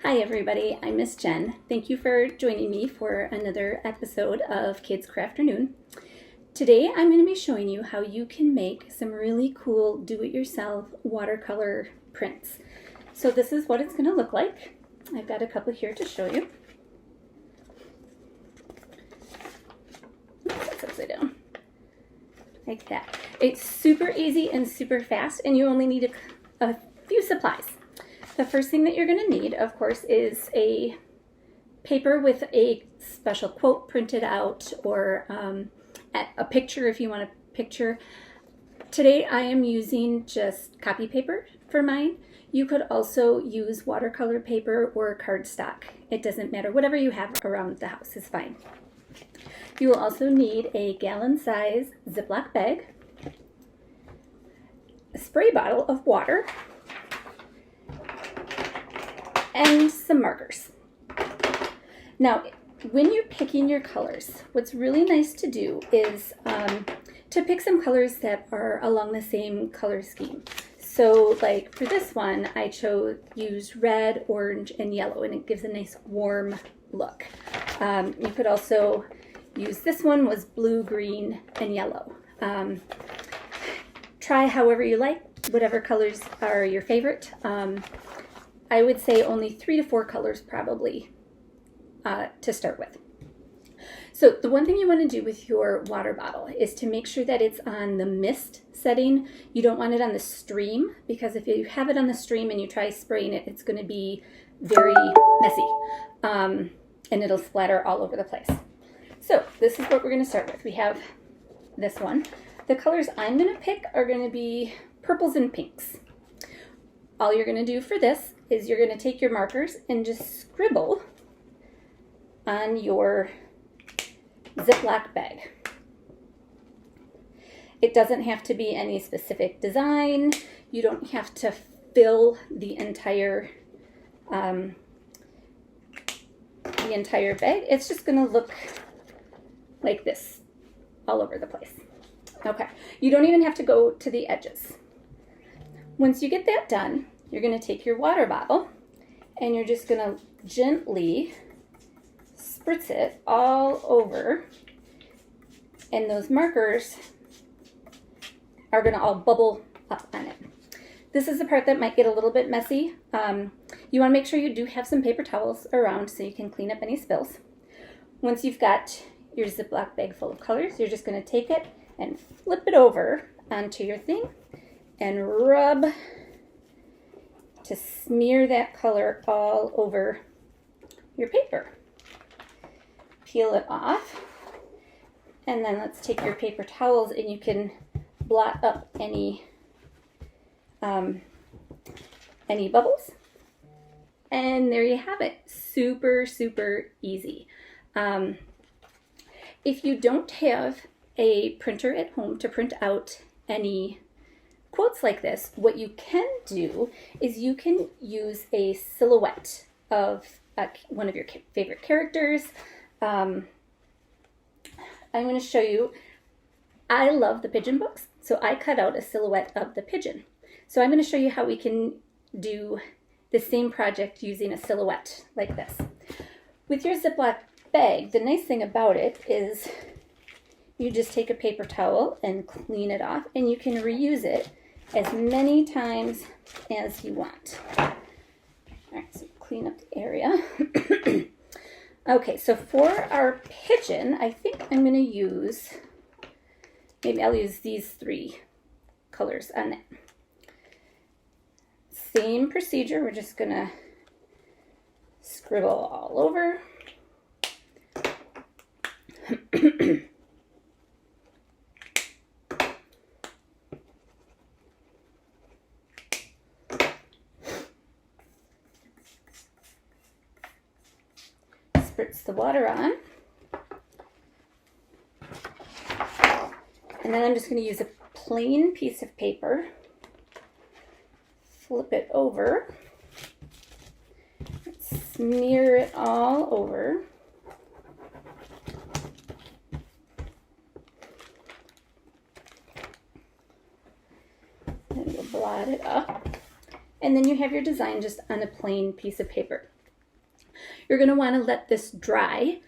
Hi everybody, I'm Miss Jen. Thank you for joining me for another episode of Kids Crafternoon. Today I'm going to be showing you how you can make some really cool do-it-yourself watercolor prints. So this is what it's going to look like. I've got a couple here to show you. Oops, that's upside down. Like that. It's super easy and super fast, and you only need a few supplies. The first thing that you're going to need, of course, is a paper with a special quote printed out, or a picture if you want a picture. Today I am using just copy paper for mine. You could also use watercolor paper or cardstock. It doesn't matter. Whatever you have around the house is fine. You will also need a gallon-size Ziploc bag, a spray bottle of water, and some markers. Now, when you're picking your colors, what's really nice to do is to pick some colors that are along the same color scheme. So like for this one, I used red, orange, and yellow, and it gives a nice warm look. You could also use, this one was blue, green, and yellow. Try however you like, whatever colors are your favorite. I would say only 3 to 4 colors probably to start with. So the one thing you want to do with your water bottle is to make sure that it's on the mist setting. You don't want it on the stream, because if you have it on the stream and you try spraying it, it's going to be very messy and it'll splatter all over the place. So this is what we're going to start with. We have this one. The colors I'm going to pick are going to be purples and pinks. All you're going to do for this is you're going to take your markers and just scribble on your Ziploc bag. It doesn't have to be any specific design. You don't have to fill the entire bag. It's just going to look like this all over the place. Okay, you don't even have to go to the edges. Once you get that done, you're going to take your water bottle and you're just going to gently spritz it all over, and those markers are going to all bubble up on it. This is the part that might get a little bit messy. You want to make sure you do have some paper towels around so you can clean up any spills. Once you've got your Ziploc bag full of colors, you're just going to take it and flip it over onto your thing and rub to smear that color all over your paper. Peel it off, and then let's take your paper towels and you can blot up any bubbles. And there you have it. Super, super easy. If you don't have a printer at home to print out any quotes like this, what you can do is you can use a silhouette of one of your favorite characters. I'm going to show you. I love the pigeon books, so I cut out a silhouette of the pigeon. So I'm going to show you how we can do the same project using a silhouette like this. With your Ziploc bag, the nice thing about it is you just take a paper towel and clean it off, and you can reuse it as many times as you want. All right, so clean up the area. Okay, so for our pigeon, I think I'm going to use, maybe I'll use these 3 colors on it. Same procedure, we're just going to scribble all over. Spritz the water on. And then I'm just going to use a plain piece of paper, flip it over, smear it all over. And you'll blot it up. And then you have your design just on a plain piece of paper. You're going to want to let this dry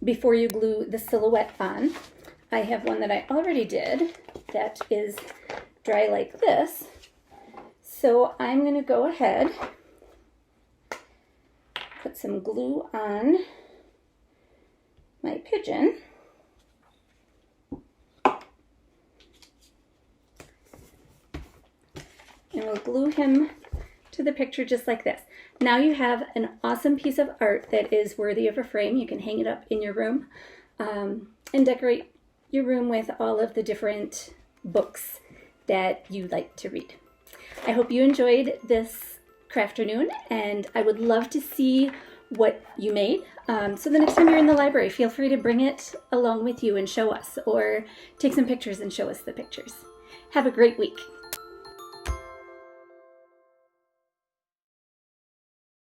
before you glue the silhouette on. I have one that I already did that is dry like this. So I'm going to go ahead, put some glue on my pigeon. And we'll glue him to the picture just like this. Now you have an awesome piece of art that is worthy of a frame. You can hang it up in your room and decorate your room with all of the different books that you like to read. I hope you enjoyed this Crafternoon, and I would love to see what you made. So the next time you're in the library, feel free to bring it along with you and show us, or take some pictures and show us the pictures. Have a great week.